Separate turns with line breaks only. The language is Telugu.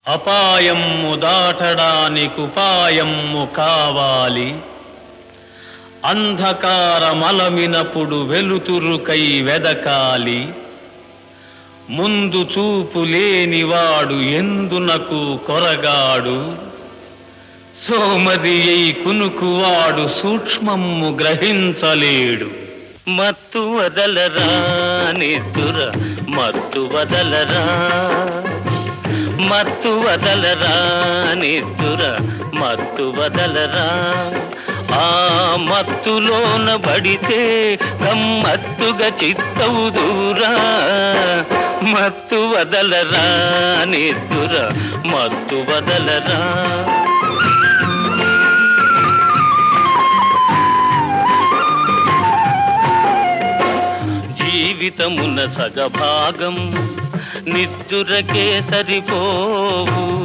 అపాయము దాటడానికుపాయము కావాలి. అంధకారమలమినప్పుడు వెలుతురుకై వెదకాలి. ముందు చూపు లేనివాడు ఎందునకు కొరగాడు. సోమరియై కునుకువాడు సూక్ష్మము గ్రహించలేడు. మత్తు వదలరా నిద్దుర మత్తు వదలరా, మత్తు వదలరా నిద్దుర మత్తు వదలరా. ఆ మత్తులోన పడితే గమ్మత్తుగా చిత్తవుదురా. మత్తు వదలరా నిద్దుర మత్తు వదలరా. జీవితమున సగభాగం నిద్దురకే సరిపోవు.